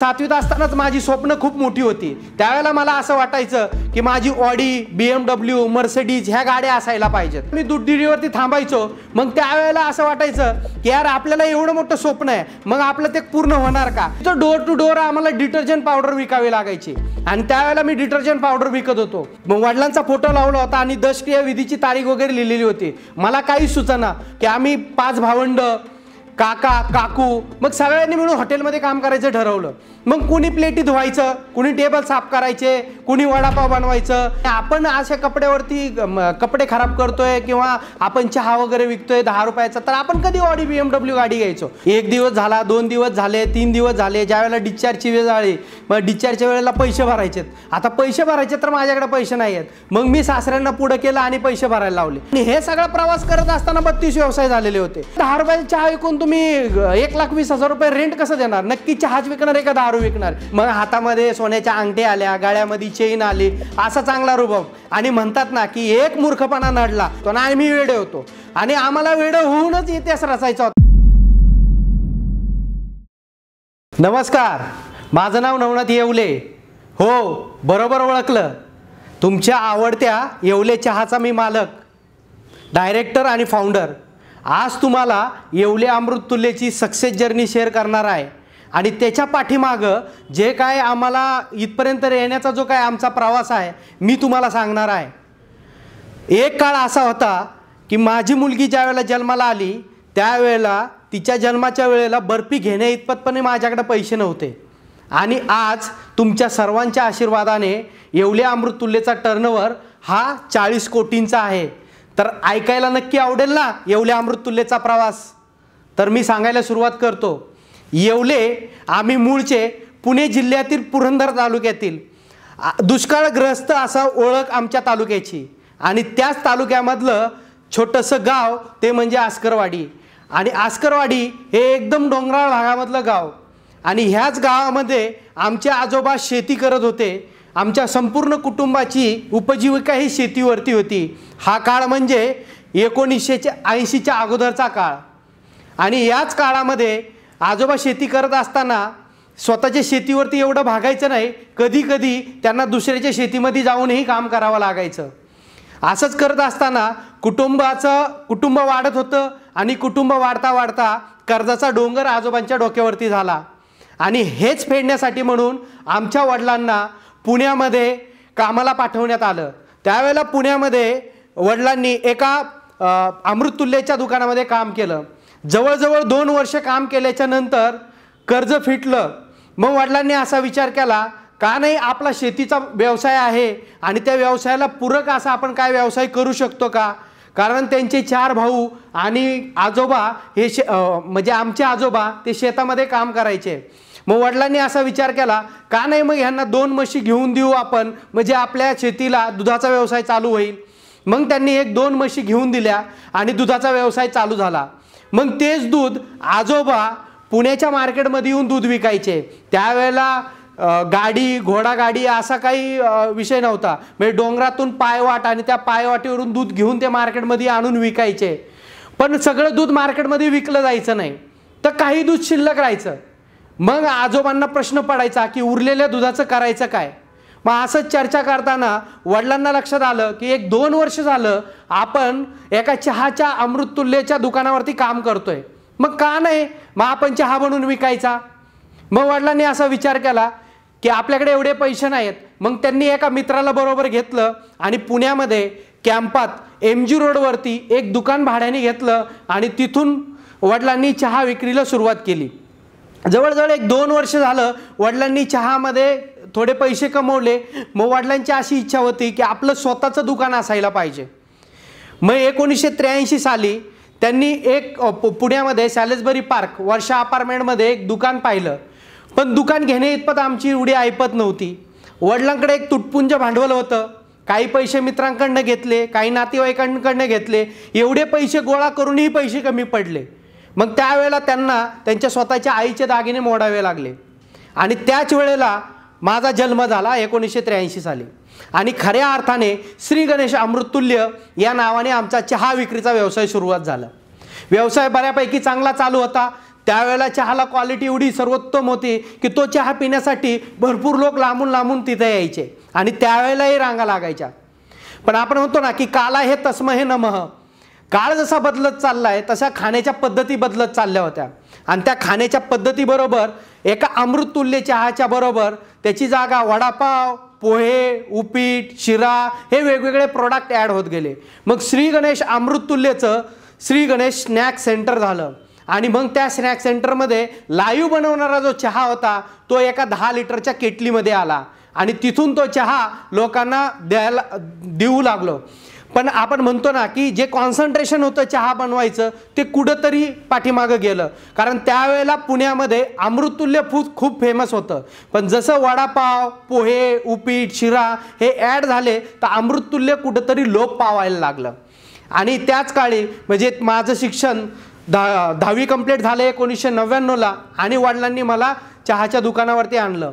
सातवीत असतानाच माझी स्वप्न खूप मोठी होती। त्यावेळेला मला असं वाटायचं की माझी ऑडी, BMW, मर्सिडीज ह्या गाड्या असायला पाहिजेत। मी दूध डेअरीवरती थांबायचो, मग त्यावेळेला असं वाटायचं की यार आपल्याला एवढं मोठं स्वप्न आहे, मग आपलं ते पूर्ण होणार का? तो डोर टू डोर आम्हाला डिटर्जंट पावडर विकावी लागायची आणि त्यावेळेला मी डिटर्जंट पावडर विकत होतो। मग वडिलांचा फोटो लावला होता आणि दशक्रिया विधीची तारीख वगैरे लिहिलेली होती। मला काही सुचना की आम्ही 5 भावंड, काका काकू, मग सगळ्यांनी मिळून हॉटेलमध्ये काम करायचं ठरवलं। मग कुणी प्लेटी धुवायचं, कुणी टेबल साफ करायचे, कुणी वडापाव बनवायचं। आपण अशा कपड्यावरती कपडे खराब करतोय किंवा आपण चहा वगैरे विकतोय 10 रुपयाचा, तर आपण कधी ऑडी BMW गाडी घ्यायचो। 1 दिवस झाला, 2 दिवस झाले, 3 दिवस झाले, ज्यावेळेला डिस्चार्जची वेळ आली, मग डिस्चार्जच्या वेळेला पैसे भरायचे। आता पैसे भरायचे तर माझ्याकडे पैसे नाही आहेत, मग मी सासऱ्यांना पुढे केलं आणि पैसे भरायला लावले। आणि हे सगळं प्रवास करत असताना 32 व्यवसाय झालेले होते। 10 रुपयाचा चहा विकून तुम्ही 1,20,000 रुपये रेंट कसं देणार? नक्की चहाच विकणार आहे का दारू विकणार? मग हातामध्ये सोन्याच्या अंगठ्या आल्या, गाळ्यामध्ये चेन आली, असा चांगला रुबाब। आणि म्हणतात ना की एक मूर्खपणा नडला तो ना, आम्ही वेडे होतो आणि आम्हाला वेडे होऊनच इतिहास रचायचा होता। नमस्कार, माझं नाव नवनाथ येवले। हो, बरोबर ओळखलं, तुमच्या आवडत्या येवले चहाचा मी मालक, डायरेक्टर आणि फाउंडर। आज तुम्हाला येवले अमृततुल्यची सक्सेस जर्नी शेअर करणार आहे आणि त्याच्या पाठीमागं जे काय आम्हाला इथपर्यंत येण्याचा जो काय आमचा प्रवास आहे मी तुम्हाला सांगणार आहे। एक काळ असा होता की माझी मुलगी ज्या वेळेला जन्माला आली त्यावेळेला तिच्या जन्माच्या वेळेला बर्फी घेण्या इतपतपणे माझ्याकडे पैसे नव्हते आणि आज तुमच्या सर्वांच्या आशीर्वादाने येवले अमृततुल्यचा टर्नओव्हर हा 40 कोटींचा आहे। तर ऐकायला नक्की आवडेल ना येवले अमृततुल्यचा प्रवास? तर मी सांगायला सुरुवात करतो। येवले आम्ही मूळचे पुणे जिल्ह्यातील पुरंदर तालुक्यातील दुष्काळग्रस्त असा ओळख आमच्या तालुक्याची आणि त्याच तालुक्यामधलं छोटंसं गाव ते म्हणजे आस्करवाडी। आणि आस्करवाडी हे एकदम डोंगराळ भागामधलं गाव आणि ह्याच गावामध्ये आमचे आजोबा शेती करत होते। आमच्या संपूर्ण कुटुंबाची उपजीविका ही शेतीवरती होती। हा काळ म्हणजे 1980च्या अगोदरचा काळ आणि याच काळामध्ये आजोबा शेती करत असताना स्वतःच्या शेतीवरती एवढं भागायचं नाही, कधी कधी त्यांना दुसऱ्याच्या शेतीमध्ये जाऊनही काम करावं लागायचं। असंच करत असताना कुटुंब वाढत होतं आणि कुटुंब वाढता वाढता कर्जाचा डोंगर आजोबांच्या डोक्यावरती झाला आणि हेच फेडण्यासाठी म्हणून आमच्या वडिलांना पुण्यामध्ये कामाला पाठवण्यात आलं। त्यावेळेला पुण्यामध्ये वडिलांनी एका अमृततुल्यच्या दुकानामध्ये काम केलं। जवळजवळ 2 वर्ष काम केल्याच्या नंतर कर्ज फिटलं। मग वडिलांनी असा विचार केला का नाही आपला शेतीचा व्यवसाय आहे आणि त्या व्यवसायाला पूरक असा आपण काय व्यवसाय करू शकतो का? कारण त्यांचे 4 भाऊ आणि आजोबा हे म्हणजे आमचे आजोबा ते शेतामध्ये काम करायचे। मग वडिलांनी असा विचार केला का नाही मग ह्यांना 2 म्हशी घेऊन देऊ आपण, म्हणजे आपल्या शेतीला दुधाचा व्यवसाय चालू होईल। मग त्यांनी 1-2 म्हशी घेऊन दिल्या आणि दुधाचा व्यवसाय चालू झाला। मग तेच दूध आजोबा पुण्याच्या मार्केटमध्ये येऊन दूध विकायचे। त्यावेळेला गाडी, घोडागाडी असा काही विषय नव्हता, म्हणजे डोंगरातून पायवाट आणि त्या पायवाटीवरून दूध घेऊन ते मार्केटमध्ये आणून विकायचे। पण सगळं दूध मार्केटमध्ये विकलं जायचं नाही, तर काही दूध शिल्लक राहायचं। मग आजोबांना प्रश्न पडायचा की उरलेल्या दुधाचं करायचं काय? मग असंच चर्चा करताना वडिलांना लक्षात आलं की 1-2 वर्ष झालं आपण एका चहाच्या अमृततुल्यच्या दुकानावरती काम करतोय, मग का नाही मग आपण चहा बनवून विकायचा? मग वडिलांनी असा विचार केला की आपल्याकडे एवढे पैसे नाहीत। मग त्यांनी एका मित्राला बरोबर घेतलं आणि पुण्यामध्ये कॅम्पात MG रोडवरती एक दुकान भाड्याने घेतलं आणि तिथून वडिलांनी चहा विक्रीला सुरुवात केली। जवळजवळ 1-2 वर्ष झालं वडिलांनी चहामध्ये थोडे पैसे कमवले। मग वडिलांची अशी इच्छा होती की आपलं स्वतःचं दुकान असायला पाहिजे। मग 1983 साली त्यांनी एक पुण्यामध्ये सॅलिसबरी पार्क वर्षा अपार्टमेंटमध्ये एक दुकान पाहिलं, पण दुकान घेणे इतपत आमची एवढी ऐपत नव्हती। वडिलांकडे एक तुटपुंज भांडवल होतं, काही पैसे मित्रांकडनं घेतले, काही नातेवाईकांकडनं घेतले, एवढे पैसे गोळा करूनही पैसे कमी पडले। मग त्यावेळेला त्यांना त्यांच्या स्वतःच्या आईचे दागिने मोडावे लागले आणि त्याच वेळेला माझा जन्म झाला 1983 साली आणि खऱ्या अर्थाने श्री गणेश अमृततुल्य या नावाने आमचा चहा विक्रीचा व्यवसाय सुरुवात झाला। व्यवसाय बऱ्यापैकी चांगला चालू होता। त्यावेळेला चहाला क्वालिटी एवढी सर्वोत्तम होती की तो चहा पिण्यासाठी भरपूर लोक लांबून लांबून तिथे यायचे आणि त्यावेळेलाही रांगा लागायच्या. पण आपण म्हणतो ना की काला हे तस्म हे नमः. काळ जसा बदलत चाललाय तशा खाण्याच्या पद्धती बदलत चालल्या होत्या आणि त्या खाण्याच्या पद्धतीबरोबर एका अमृततुल्य चहाच्या बरोबर त्याची जागा वडापाव, पोहे, उपीट, शिरा हे वेगवेगळे प्रोडक्ट ॲड होत गेले. मग श्री गणेश अमृततुल्यचं श्री गणेश स्नॅक सेंटर झालं आणि मग त्या स्नॅक सेंटरमध्ये लाईव्ह बनवणारा जो चहा होता तो एका 10 लिटरच्या केटलीमध्ये आला आणि तिथून तो चहा लोकांना देऊ लागलो. पण आपण म्हणतो ना की जे कॉन्सन्ट्रेशन होतं चहा बनवायचं ते कुठंतरी पाठीमागं गेलं. कारण त्यावेळेला पुण्यामध्ये अमृततुल्य खूप फेमस होतं. पण जसं वडापाव, पोहे, उपीट, शिरा हे ॲड झाले तर अमृततुल्य कुठंतरी लोप पावायला लागलं. आणि त्याच काळी म्हणजे माझं शिक्षण 10वी कंप्लीट झालं 1999ला आणि वडिलांनी मला चहाच्या दुकानावरती आणलं.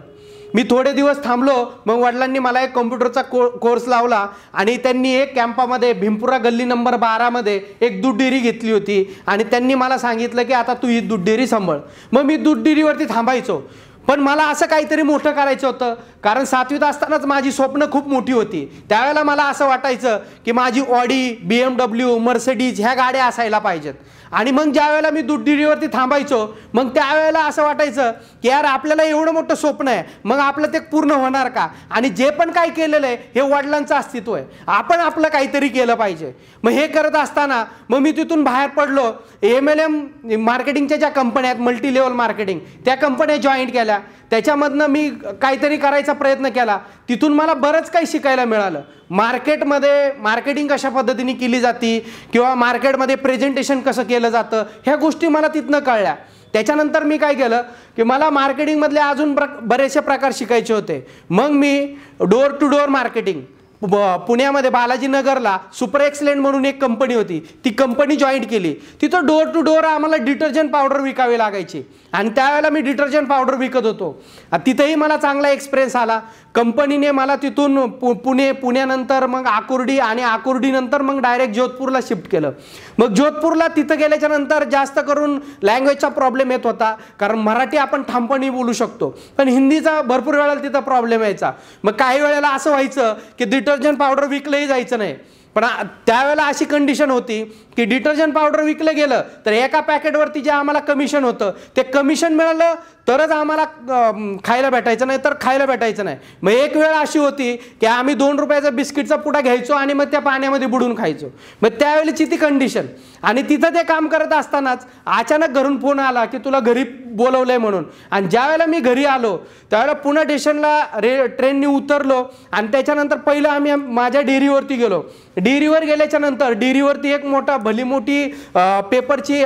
मी थोडे दिवस थांबलो. मग वडिलांनी मला एक कॉम्प्युटरचा कोर्स लावला आणि त्यांनी एक कॅम्पामध्ये भीमपुरा गल्ली नंबर 12मध्ये एक दूध डेअरी घेतली होती आणि त्यांनी मला सांगितलं की आता तू ही दूध डेअरी सांभाळ. मग मी दूध डेअरीवरती थांबायचो. पण मला असं काहीतरी मोठं करायचं होतं कारण 7वीत असतानाच माझी स्वप्न खूप मोठी होती. त्यावेळेला मला असं वाटायचं की माझी ऑडी, BMW, मर्सिडीज ह्या गाड्या असायला पाहिजेत. आणि मग ज्या वेळेला मी दूध डेअरीवरती थांबायचो मग त्यावेळेला असं वाटायचं की यार आपल्याला एवढं मोठं स्वप्न आहे मग आपलं ते पूर्ण होणार का. आणि जे पण काय केलेलं आहे हे वडिलांचं अस्तित्व आहे. आपण आपलं काहीतरी केलं पाहिजे. मग हे करत असताना मग मी तिथून बाहेर पडलो. MLM मार्केटिंगच्या ज्या कंपन्या आहेत मल्टी लेवल मार्केटिंग त्या कंपन्या जॉईन केल्या. त्याच्यामधनं मी काहीतरी करायचा प्रयत्न केला. तिथून मला बरंच काही शिकायला मिळालं. मार्केटमध्ये मार्केटिंग कशा पद्धतीने केली जाते किंवा मार्केटमध्ये प्रेझेंटेशन कसं केलं जातं ह्या गोष्टी मला तिथनं कळल्या. त्याच्यानंतर मी काय केलं की मला मार्केटिंगमधले अजून बरेचसे प्रकार शिकायचे होते. मग मी डोअर टू डोअर मार्केटिंग पुण्यामध्ये बालाजीनगरला सुपर एक्सलेंट म्हणून एक कंपनी होती ती कंपनी जॉईन केली. तिथं डोअर टू डोअर आम्हाला डिटर्जंट पावडर विकावी लागायची आणि त्यावेळेला मी डिटर्जंट पावडर विकत होतो. तिथेही मला चांगला एक्सपिरियन्स आला. कंपनीने मला तिथून पुण्यानंतर मग आकुर्डी आणि आकुर्डीनंतर मग डायरेक्ट जोधपूरला शिफ्ट केलं. मग जोधपूरला तिथं गेल्याच्या नंतर जास्त करून लँग्वेजचा प्रॉब्लेम येत होता कारण मराठी आपण ठामपणे बोलू शकतो पण हिंदीचा भरपूर वेळेला तिथं प्रॉब्लेम यायचा. मग काही वेळेला असं व्हायचं की डिटर्जंट पावडर विकलंही जायचं नाही. पण त्यावेळेला अशी कंडिशन होती की डिटर्जंट पावडर विकलं गेलं तर एका पॅकेटवरती जे आम्हाला कमिशन होतं ते कमिशन मिळालं तरच आम्हाला खायला भेटायचं नाही तर खायला भेटायचं नाही. मग एक वेळ अशी होती की आम्ही 2 रुपयाचा बिस्किटचा पुडा घ्यायचो आणि मग त्या पाण्यामध्ये बुडून खायचो. मग त्यावेळेची ती कंडिशन. आणि तिथं ते काम करत असतानाच अचानक घरून फोन आला की तुला घरी बोलवलंय म्हणून. आणि ज्या वेळेला मी घरी आलो त्यावेळेला पुणे स्टेशनला ट्रेननी उतरलो आणि त्याच्यानंतर पहिलं आम्ही माझ्या डेअरीवरती गेलो. डेअरीवर गेल्याच्या नंतर डेअरीवरती एक भली मोठी पेपरची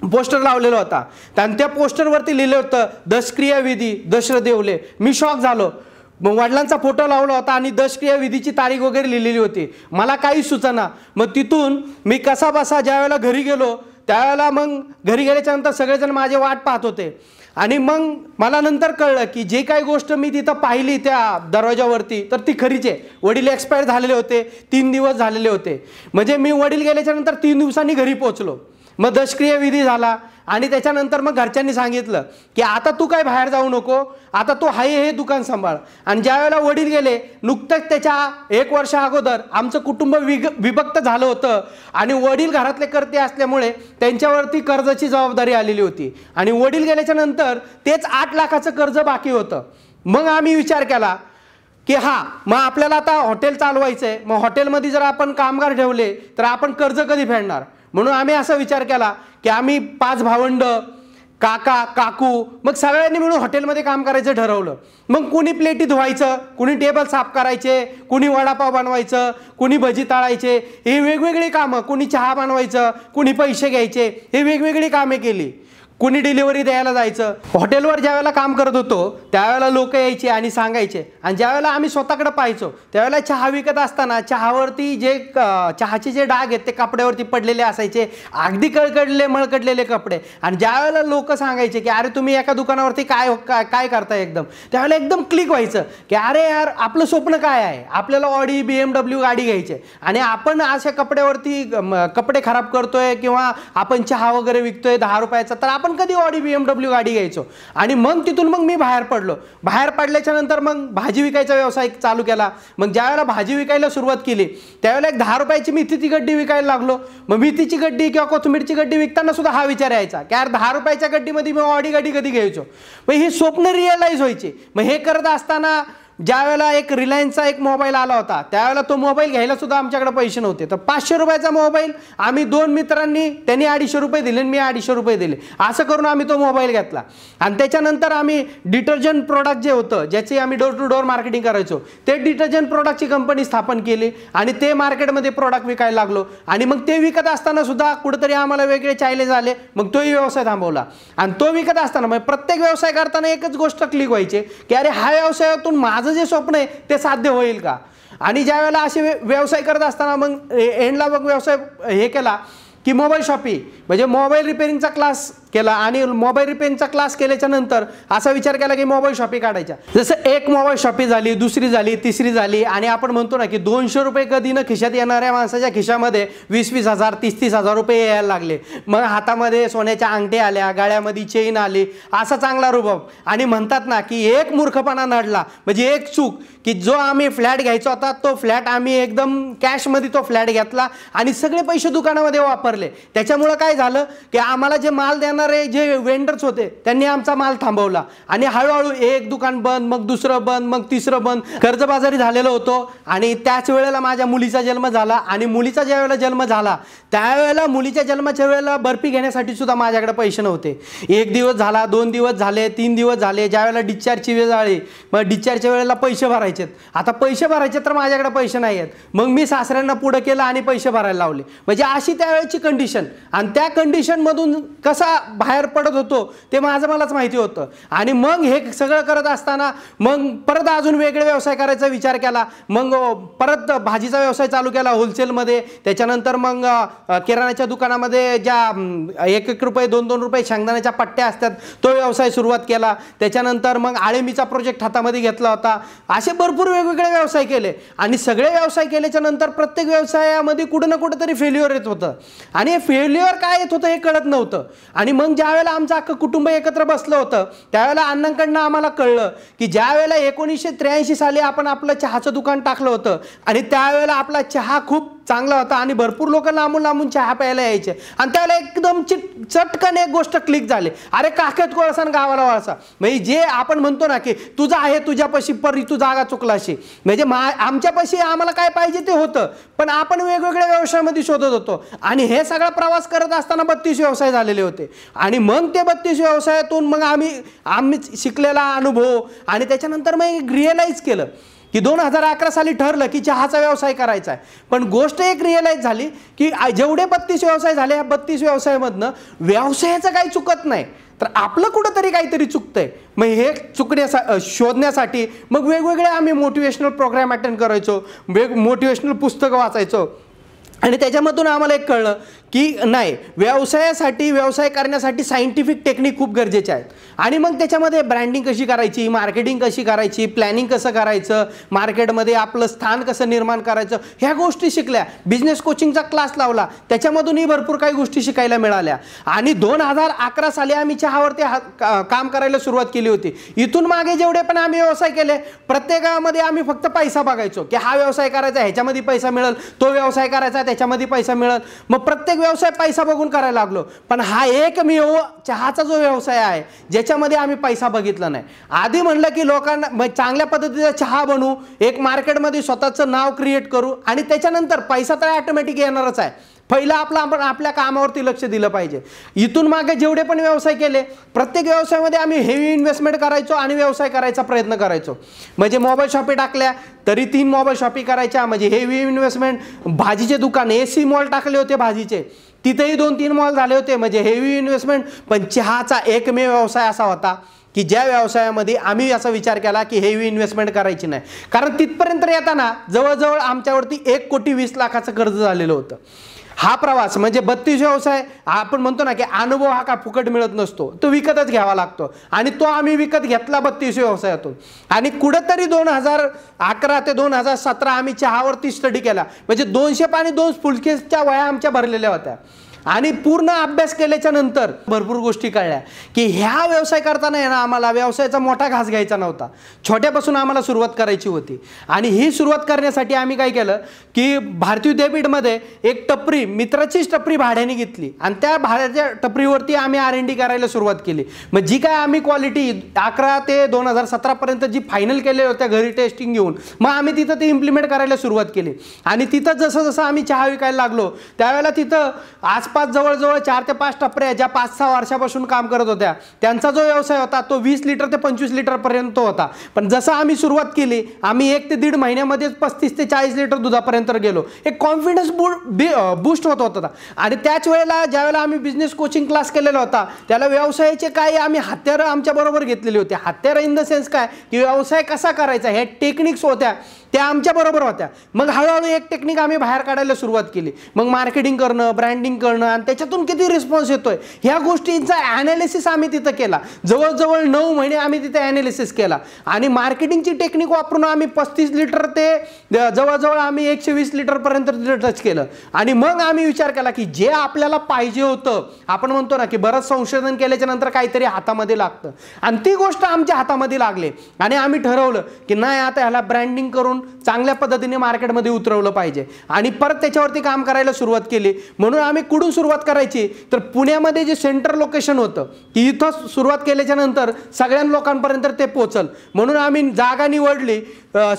पोस्टर लावलेला होता आणि त्या पोस्टरवरती लिहिलं होतं दशक्रिया विधी दशरथ येवले. मी शॉक झालो. मग वडिलांचा फोटो लावला होता आणि दशक्रिया विधीची तारीख वगैरे लिहिलेली होती. मला काही सुचना. मग तिथून मी कसा बसा ज्या वेळेला घरी गेलो त्यावेळेला मग घरी गेल्याच्या नंतर सगळेजण माझे वाट पाहत होते. आणि मग मला नंतर कळलं की जे काही गोष्ट मी तिथं पाहिली त्या दरवाजावरती तर ती खरीच आहे. वडील एक्सपायर झालेले होते. 3 दिवस झालेले होते. म्हणजे मी वडील गेल्याच्या नंतर 3 दिवसांनी घरी पोहोचलो. मग दशक्रिया विधी झाला आणि त्याच्यानंतर मग घरच्यांनी सांगितलं की आता तू काय बाहेर जाऊ नको आता तू हे दुकान सांभाळ. आणि ज्या वेळेला वडील गेले नुकतंच त्याच्या 1 वर्षा अगोदर आमचं कुटुंब विभक्त झालं होतं आणि वडील घरातले कर्ते असल्यामुळे त्यांच्यावरती कर्जाची जबाबदारी आलेली होती आणि वडील गेल्याच्या नंतर तेच 8 लाखाचं कर्ज बाकी होतं. मग आम्ही विचार केला की मग आपल्याला आता हॉटेल चालवायचं आहे. मग हॉटेलमध्ये जर आपण कामगार ठेवले तर आपण कर्ज कधी फेडणार. म्हणून आम्ही असा विचार केला की आम्ही 5 भावंड काका काकू मग सगळ्यांनी मिळून हॉटेलमध्ये काम करायचं ठरवलं. मग कुणी प्लेटी धुवायचं, कुणी टेबल साफ करायचे, कुणी वडापाव बनवायचं, कुणी भजी तळायचे. हे वेगवेगळी कामं. कुणी चहा बनवायचं, कुणी पैसे घ्यायचे. हे वेगवेगळी कामे केली. कुणी डिलिव्हरी द्यायला जायचं. हॉटेलवर ज्या वेळेला काम करत होतो त्यावेळेला लोक यायचे आणि सांगायचे आणि ज्यावेळेला आम्ही स्वतःकडे पाहायचो त्यावेळेला चहा विकत असताना चहावरती जे चहाचे जे डाग आहेत ते कपड्यावरती पडलेले असायचे. अगदी मळकटलेले कपडे. आणि ज्यावेळेला लोक सांगायचे की अरे तुम्ही एका दुकानावरती काय करताय एकदम त्यावेळेला एकदम क्लिक व्हायचं की अरे यार आपलं स्वप्न काय आहे. आपल्याला ऑडी BMW गाडी घ्यायची आणि आपण अशा कपड्यावरती कपडे खराब करतोय किंवा आपण चहा वगैरे विकतोय 10 रुपयाचा तर आपण आपण कधी ऑडी BMW गाडी घ्यायचो. आणि मग तिथून मग मी बाहेर पडलो. बाहेर पडल्याच्या नंतर मग भाजी विकायचा व्यवसाय चालू केला. मग ज्यावेळेला भाजी विकायला सुरुवात केली त्यावेळेला एक 10 रुपयाची मेथीची गड्डी विकायला लागलो. मग मेथीची गड्डी किंवा कोथिंबीरची गड्डी विकताना सुद्धा हा विचार यायचा की यार 10 रुपयाच्या गड्डीमध्ये मी ऑडी गाडी कधी घ्यायचो. मग ही स्वप्न रिअलाइज व्हायची. मग हे करत असताना ज्या वेळेला एक रिलायन्सचा एक मोबाईल आला होता त्यावेळेला तो मोबाईल घ्यायला सुद्धा आमच्याकडे पैसे नव्हते. तर 500 रुपयाचा मोबाईल आम्ही 2 मित्रांनी, त्यांनी 250 रुपये दिले आणि मी 250 रुपये दिले, असं करून आम्ही तो मोबाईल घेतला. आणि त्याच्यानंतर आम्ही डिटर्जंट प्रोडक्ट जे होतं ज्याची आम्ही डोर टू डोर मार्केटिंग करायचो ते डिटर्जंट प्रोडक्टची कंपनी स्थापन केली आणि ते मार्केटमध्ये प्रोडक्ट विकायला लागलो. आणि मग ते विकत असताना सुद्धा कुठेतरी आम्हाला वेगळे चॅलेंज आले. मग तोही व्यवसाय थांबवला. आणि तो विकत असताना मग प्रत्येक व्यवसाय करताना एकच गोष्ट क्लिक व्हायची की अरे हा व्यवसायातून माझं जे स्वप्न आहे ते साध्य होईल का. आणि ज्या वेळेला असे व्यवसाय करत असताना मग एंडला मग व्यवसाय हे केला की मोबाईल शॉपिंग म्हणजे मोबाईल रिपेअरिंगचा क्लास केला. आणि मोबाईल रिपेअरिंगचा क्लास केल्याच्या नंतर असा विचार केला की मोबाईल शॉपिंग काढायच्या. जसं एक मोबाईल शॉपिंग झाली, दुसरी झाली, तिसरी झाली. आणि आपण म्हणतो ना की 200 रुपये कधी न खिशात येणाऱ्या माणसाच्या खिशामध्ये 20-20 हजार 30-30 हजार रुपये यायला लागले. मग हातामध्ये सोन्याच्या अंगठ्या आल्या, गाळ्यामध्ये चेन आली, असा चांगला रुबाब. आणि म्हणतात ना की एक मूर्खपणा नडला म्हणजे एक चूक की जो आम्ही फ्लॅट घ्यायचा होता तो फ्लॅट आम्ही एकदम कॅशमध्ये तो फ्लॅट घेतला आणि सगळे पैसे दुकानामध्ये वापरले. त्याच्यामुळं काय झालं की आम्हाला जे माल देणारे जे वेंडर्स होते त्यांनी आमचा माल थांबवला. आणि हळूहळू एक दुकान बंद, मग दुसरं बंद, मग तिसरं बंद, कर्जबाजारी झालेलो होतो. आणि त्याच वेळेला माझ्या मुलीचा जन्म झाला. आणि मुलीचा ज्या वेळेला जन्म झाला त्यावेळेला मुलीच्या जन्माच्या वेळेला बर्फी घेण्यासाठी सुद्धा माझ्याकडे पैसे नव्हते. 1 दिवस झाला, 2 दिवस झाले, 3 दिवस झाले. ज्या वेळेला डिस्चार्जची वेळ आली मग डिस्चार्जच्या वेळेला पैसे भरायचे. आता पैसे भरायचे तर माझ्याकडे पैसे नाही आहेत. मग मी सासऱ्यांना पुढे केलं आणि पैसे भरायला लावले. म्हणजे अशी त्यावेळेची कंडिशन. आणि त्या कंडिशनमधून कसा बाहेर पडत होतो ते माझं मलाच माहिती होतं. आणि मग हे सगळं करत असताना मग परत अजून वेगळे व्यवसाय करायचा विचार केला. मग परत भाजीचा व्यवसाय चालू केला होलसेलमध्ये. त्याच्यानंतर मग किराणाच्या दुकानामध्ये ज्या 1-1 रुपये 2-2 रुपये शेंगदाण्याच्या पट्ट्या असतात तो व्यवसाय सुरुवात केला. त्याच्यानंतर मग आळेमीचा प्रोजेक्ट हातामध्ये घेतला होता. असे भरपूर वेगवेगळे व्यवसाय केले. आणि सगळे व्यवसाय केल्याच्या नंतर प्रत्येक व्यवसायामध्ये कुठं ना कुठं तरी फेल्युअर येत होतं. आणि हे फेल्युअर काय येत होतं हे कळत नव्हतं. आणि मग ज्या वेळेला आमचं अख्खं कुटुंब एकत्र बसलं होतं त्यावेळेला अण्णांकडनं आम्हाला कळलं की ज्या वेळेला 1983 साली आपण आपलं चहाचं दुकान टाकलं होतं आणि त्यावेळेला आपला चहा खूप चांगला होता आणि भरपूर लोक लांबून लांबून चहा प्यायला यायचे. आणि त्यावेळेला एकदम चटकन एक गोष्ट क्लिक झाली, अरे काखेत कोळसा आणि गावाला वळसा. म्हणजे जे आपण म्हणतो ना की तुझं आहे तुझ्यापाशी परी तू जागा चुकलाशी. म्हणजे आमच्यापाशी आम्हाला काय पाहिजे ते होतं पण आपण वेगवेगळ्या व्यवसायामध्ये शोधत होतो. आणि हे सगळा प्रवास करत असताना 32 व्यवसाय झालेले होते. आणि मग ते 32 व्यवसायातून मग आम्ही शिकलेला अनुभव आणि त्याच्यानंतर मग रिअलाइज केलं की 2011 साली ठरलं की चहाचा व्यवसाय करायचा आहे. पण गोष्ट एक रिअलाइज झाली की जेवढे 32 व्यवसाय झाले ह्या 32 व्यवसायामधनं व्यवसायाचं काही चुकत नाही तर आपलं कुठंतरी काहीतरी चुकतंय. मग हे शोधण्यासाठी मग वेगवेगळे आम्ही मोटिवेशनल प्रोग्राम अटेंड करायचो, मोटिवेशनल पुस्तकं वाचायचो. आणि त्याच्यामधून आम्हाला एक कळलं की नाही व्यवसाय करण्यासाठी सायंटिफिक टेक्निक खूप गरजेचे आहेत. आणि मग त्याच्यामध्ये ब्रँडिंग कशी करायची, मार्केटिंग कशी करायची, प्लॅनिंग कसं करायचं, मार्केटमध्ये आपलं स्थान कसं निर्माण करायचं ह्या गोष्टी शिकल्या. बिझनेस कोचिंगचा क्लास लावला त्याच्यामधूनही भरपूर काही गोष्टी शिकायला मिळाल्या. आणि 2011 साली आम्ही चहावरती काम करायला सुरुवात केली होती. इथून मागे जेवढे पण आम्ही व्यवसाय केले प्रत्येकामध्ये आम्ही फक्त पैसा बघायचो की हा व्यवसाय करायचा ह्याच्यामध्ये पैसा मिळेल, तो व्यवसाय करायचा त्याच्यामध्ये पैसा मिळेल. मग प्रत्येक व्यवसाय पैसा बघून करायला लागलो. पण हा एकमेव चहाचा जो व्यवसाय आहे ज्याच्यामध्ये आम्ही पैसा बघितला नाही. आधी म्हणलं की लोकांना चांगल्या पद्धतीचा चहा बनवू, एक मार्केटमध्ये स्वतःचं नाव क्रिएट करू आणि त्याच्यानंतर पैसा तर ऑटोमॅटिक येणारच आहे. पहिला आपण आपल्या कामावरती लक्ष दिलं पाहिजे. इथून मागे जेवढे पण व्यवसाय केले प्रत्येक व्यवसायामध्ये आम्ही हेवी इन्व्हेस्टमेंट करायचो आणि व्यवसाय करायचा प्रयत्न करायचो. म्हणजे मोबाईल शॉपी टाकल्या तरी 3 मोबाईल शॉपी करायच्या म्हणजे हेवी इन्व्हेस्टमेंट. भाजीचे दुकान AC मॉल टाकले होते भाजीचे, तिथेही 2-3 मॉल झाले होते म्हणजे हेवी इन्व्हेस्टमेंट. पण चहाचा एकमेव व्यवसाय असा होता की ज्या व्यवसायामध्ये आम्ही असा विचार केला की हेवी इन्व्हेस्टमेंट करायची नाही. कारण तिथपर्यंत येताना जवळजवळ आमच्यावरती 1,20,00,000 कर्ज झालेलं होतं. हा प्रवास म्हणजे 32 व्यवसाय आपण म्हणतो ना की अनुभव हा का फुकट मिळत नसतो, तो विकतच घ्यावा लागतो. आणि तो आम्ही विकत घेतला 32 व्यवसायातून. आणि कुठंतरी 2011 ते 2017 आम्ही चहावरती स्टडी केला. म्हणजे 200 पाणी 2 फुलकेसच्या वया आमच्या भरलेल्या होत्या. आणि पूर्ण अभ्यास केल्याच्या नंतर भरपूर गोष्टी कळल्या की ह्या व्यवसाय करताना आहे ना आम्हाला व्यवसायाचा मोठा घास घ्यायचा नव्हता, छोट्यापासून आम्हाला सुरुवात करायची होती. आणि ही सुरुवात करण्यासाठी आम्ही काय केलं की भारतीय विद्यापीठमध्ये एक टपरी, मित्राचीच टपरी भाड्याने घेतली आणि त्या भाड्याच्या टपरीवरती आम्ही R&D करायला सुरुवात केली. मग जी काय आम्ही क्वालिटी 11 ते 2017 पर्यंत जी फायनल केले होत्या घरी टेस्टिंग घेऊन, मग आम्ही तिथं ते इम्प्लिमेंट करायला सुरुवात केली. आणि तिथं जसं जसं आम्ही चहा विकायला लागलो त्यावेळेला तिथं आसपास जवळजवळ 4 ते 5 टपऱ्या ज्या 5-6 वर्षापासून काम करत होत्या त्यांचा जो व्यवसाय होता तो 20 लिटर ते 25 लिटर पर्यंत होता. पण जसं आम्ही सुरुवात केली आम्ही 1 ते 1.5 महिन्यामध्येच 35 ते 40 लिटर दुधापर्यंत गेलो. एक कॉन्फिडन्स बूस्ट होत होता. आणि त्याच वेळेला ज्यावेळेला आम्ही बिझनेस कोचिंग क्लास केलेला होता त्याला व्यवसायाचे काही आम्ही हत्यारं आमच्या बरोबर घेतलेली होती. हत्यारं इन द सेन्स काय की व्यवसाय कसा करायचा हे टेक्निक्स होत्या त्या आमच्या बरोबर होत्या. मग हळूहळू एक टेक्निक आम्ही बाहेर काढायला सुरुवात केली. मग मार्केटिंग करणं, ब्रँडिंग करणं आणि त्याच्यातून किती रिस्पॉन्स येतोय ह्या गोष्टींचा ॲनालिसिस आम्ही तिथं केला. जवळजवळ 9 महिने आम्ही तिथे ॲनालिसिस केला आणि मार्केटिंगची टेक्निक वापरून आम्ही 35 लिटर ते जवळजवळ आम्ही 120 लिटरपर्यंत टच केलं. आणि मग आम्ही विचार केला की जे आपल्याला पाहिजे होतं, आपण म्हणतो ना की बरंच संशोधन केल्याच्या नंतर काहीतरी हातामध्ये लागतं आणि ती गोष्ट आमच्या हातामध्ये लागली. आणि आम्ही ठरवलं की नाही आता ह्याला ब्रँडिंग करून चांगल्या पद्धतीने मार्केटमध्ये उतरवलं पाहिजे आणि परत त्याच्यावरती काम करायला सुरुवात केली. म्हणून आम्ही कुठून सुरुवात करायची तर पुण्यामध्ये जे सेंटर लोकेशन होतं की इथं सुरुवात केल्याच्या नंतर सगळ्या लोकांपर्यंत ते पोहोचल म्हणून आम्ही जागा निवडली.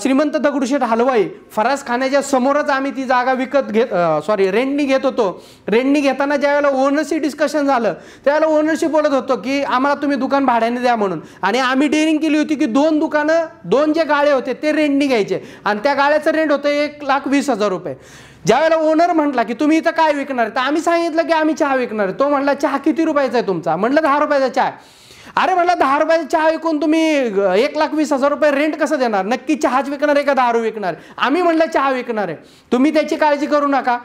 श्रीमंत दगडूशेठ हलवाई फराज खाण्याच्या समोरच आम्ही ती जागा रेंटनी घेत होतो. रेंटनी घेताना ज्यावेळेला ओनरशी डिस्कशन झालं त्यावेळेला ओनरशी बोलत होतो की आम्हाला तुम्ही दुकान भाड्याने द्या म्हणून. आणि आम्ही डेअरिंग केली होती की 2 दुकानं, 2 जे गाळे होते ते रेंटनी घ्यायचे आणि त्या गाळ्याचं रेंट होतं 1,20,000 रुपये. ज्यावेळेला ओनर म्हटला की तुम्ही इथं काय विकणार तर आम्ही सांगितलं की आम्ही चहा विकणार आहे. तो म्हटला चहा किती रुपयाचा आहे तुमचा? म्हटलं 10 रुपयाचा चहा आहे. अरे म्हटलं 10 रुपयाचा चहा विकून तुम्ही 1,20,000 रुपये रेंट कसं देणार? नक्की चहाच विकणार आहे का दारू विकणार? आम्ही म्हटलं चहा विकणार आहे. तुम्ही त्याची काळजी करू नका,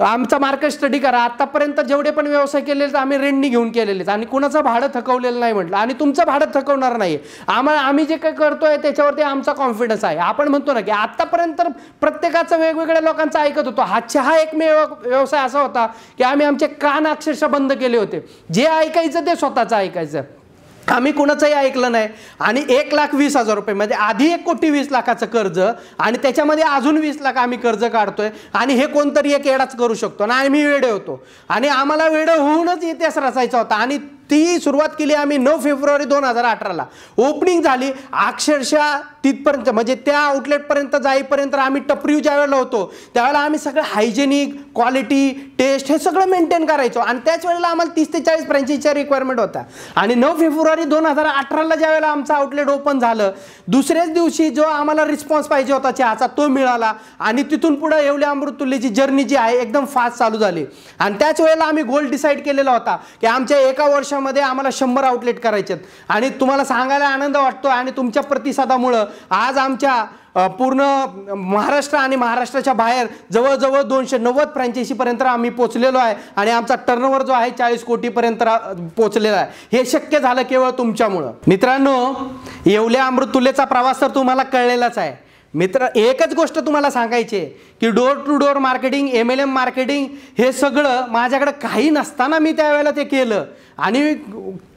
आमचा मार्केट स्टडी करा. आतापर्यंत जेवढे पण व्यवसाय केलेले तर आम्ही रेंटनी घेऊन केलेले आणि कुणाचं भाडं थकवलेलं नाही म्हटलं आणि तुमचं भाडं थकवणार नाही. आम्ही जे काही करतोय त्याच्यावरती आमचा कॉन्फिडन्स आहे. आपण म्हणतो ना की आतापर्यंत प्रत्येकाचं वेगवेगळ्या लोकांचं ऐकत होतो. हा चहा एकमेव व्यवसाय असा होता की आम्ही आमचे कान अक्षरशः बंद केले होते. जे ऐकायचं ते स्वतःचं ऐकायचं, आम्ही कुणाचंही ऐकलं नाही. आणि 1,20,000 रुपये मध्ये आधी 1,20,00,000चं कर्ज आणि त्याच्यामध्ये अजून 20 लाख आम्ही कर्ज काढतोय आणि हे कोणतरी एक येडाच करू शकतो आणि आम्ही वेडे होतो आणि आम्हाला वेडं होऊनच इतिहास रचायचा होता. आणि ती सुरुवात केली आम्ही 9 फेब्रुवारी 2018ला. ओपनिंग झाली अक्षरशः तिथपर्यंत म्हणजे त्या आउटलेटपर्यंत जाईपर्यंत आम्ही टपरी ज्यावेळेला होतो त्यावेळेला आम्ही सगळं हायजेनिक, क्वालिटी, टेस्ट हे सगळं मेंटेन करायचो आणि त्याच वेळेला आम्हाला 30 ते 40 फ्रँचायझीच्या रिक्वायरमेंट होत्या. आणि 9 फेब्रुवारी 2018ला ज्यावेळेला आमचं आउटलेट ओपन झालं दुसऱ्याच दिवशी जो आम्हाला रिस्पॉन्स पाहिजे होता चहाचा तो मिळाला आणि तिथून पुढे येवले अमृततुल्यची जर्नी जी आहे एकदम फास्ट चालू झाली. आणि त्याच वेळेला आम्ही गोल डिसाईड केलेला होता की आमच्या एका वर्षामध्ये आम्हाला 100 आउटलेट करायचे. आणि तुम्हाला सांगायला आनंद वाटतो आणि तुमच्या प्रतिसादामुळं आज आमच्या पूर्ण महाराष्ट्र आणि महाराष्ट्राच्या बाहेर जवळजवळ 290 फ्रँचायझीपर्यंत आम्ही पोचलेलो आहे आणि आमचा टर्नओव्हर जो आहे 40 कोटीपर्यंत पोचलेला आहे. हे शक्य झालं केवळ तुमच्यामुळं. मित्रांनो, येवले अमृततुल्यचा प्रवास तर तुम्हाला कळलेलाच आहे. मित्र, एकच गोष्ट तुम्हाला सांगायची आहे की door to door marketing, MLM marketing हे सगळं माझ्याकडे काही नसताना मी त्यावेळेला ते केलं आणि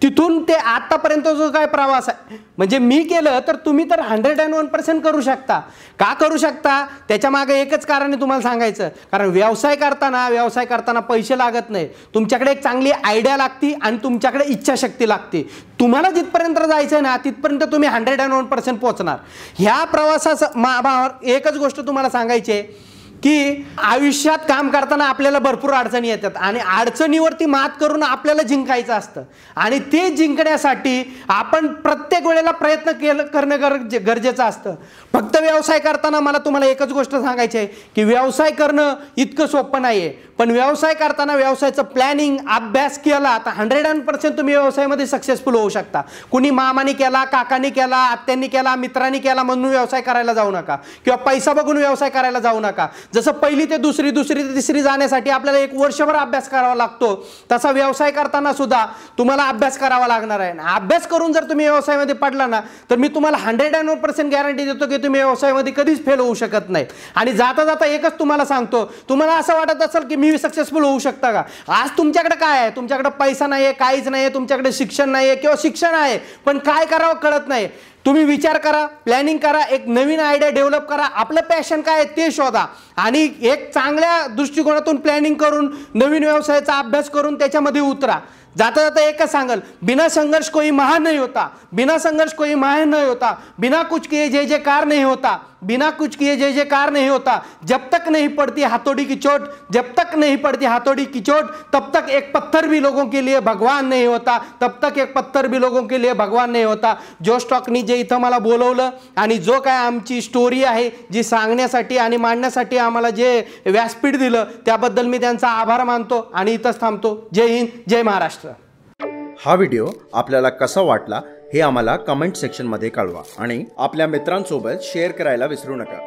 तिथून ते आतापर्यंत जो काय प्रवास आहे म्हणजे मी केलं तर तुम्ही तर 101% करू शकता. का करू शकता? त्याच्या मागे एकच कारण आहे तुम्हाला सांगायचं. कारण व्यवसाय करताना पैसे लागत नाही, तुमच्याकडे एक चांगली आयडिया लागते आणि तुमच्याकडे इच्छाशक्ती लागते. तुम्हाला जिथपर्यंत जायचं ना तिथपर्यंत तुम्ही 101% पोहोचणार. ह्या प्रवासाचं एकच गोष्ट तुम्हाला सांगायची आहे की आयुष्यात काम करताना आपल्याला भरपूर अडचणी येतात आणि अडचणीवरती मात करून आपल्याला जिंकायचं असतं आणि ते जिंकण्यासाठी आपण प्रत्येक वेळेला प्रयत्न करणं गरजेचं असतं. फक्त व्यवसाय करताना मला तुम्हाला एकच गोष्ट सांगायची आहे की व्यवसाय करणं इतकं सोपं नाही आहे, पण व्यवसाय करताना व्यवसायाचं प्लॅनिंग, अभ्यास केला तर 101% तुम्ही व्यवसायामध्ये सक्सेसफुल होऊ शकता. कुणी मामाने केला, काकाने केला, आत्यांनी केला, मित्रांनी केला म्हणून व्यवसाय करायला जाऊ नका किंवा पैसा बघून व्यवसाय करायला जाऊ नका. जसं पहिली ते दुसरी, दुसरी ते तिसरी जाण्यासाठी आपल्याला 1 वर्षभर अभ्यास करावा लागतो, तसा व्यवसाय करताना सुद्धा तुम्हाला अभ्यास करावा लागणार आहे. अभ्यास करून जर तुम्ही व्यवसायामध्ये पडला ना, तर मी तुम्हाला 101% गॅरंटी देतो की तुम्ही व्यवसायामध्ये कधीच फेल होऊ शकत नाही. आणि जाता जाता एकच तुम्हाला सांगतो, तुम्हाला असं वाटत असेल की मी सक्सेसफुल होऊ शकता का? आज तुमच्याकडे काय आहे? तुमच्याकडे पैसा नाही आहे, काहीच नाही आहे, तुमच्याकडे शिक्षण नाही आहे किंवा शिक्षण आहे पण काय करावं कळत नाही. तुम्ही विचार करा, प्लॅनिंग करा, एक नवीन आयडिया डेव्हलप करा, आपलं पॅशन काय आहे ते शोधा आणि एक चांगल्या दृष्टिकोनातून प्लॅनिंग करून नवीन व्यवसायाचा अभ्यास करून त्याच्यामध्ये उतरा. जाता जाता एकच सांगल, बिना संघर्ष कोई महान नहीं होता, बिना संघर्ष कोई महान नहीं होता, बिना कुछ किए जय जयकार नहीं होता, बिना कुछ किए जय जयकार नहीं होता, जब तक नहीं पड़ती हाथोड़ी की चोट, जब तक नहीं पड़ती हाथोड़ी की चोट, तब तक एक पत्थर भी लोगों के लिए भगवान नहीं होता, तब तक एक पत्थर भी लोगों के लिए भगवान नहीं होता. जो स्टॉकनी जे इथं मला बोलवलं आणि जो काय आमची स्टोरी आहे जी सांगण्यासाठी आणि मांडण्यासाठी आम्हाला जे व्यासपीठ दिलं त्याबद्दल मी त्यांचा आभार मानतो आणि इथंच थांबतो. जय हिंद, जय महाराष्ट्र. हा व्हिडिओ आपल्याला कसा वाटला हे आम्हाला कमेंट सेक्शनमध्ये कळवा आणि आपल्या मित्रांसोबत शेअर करायला विसरू नका.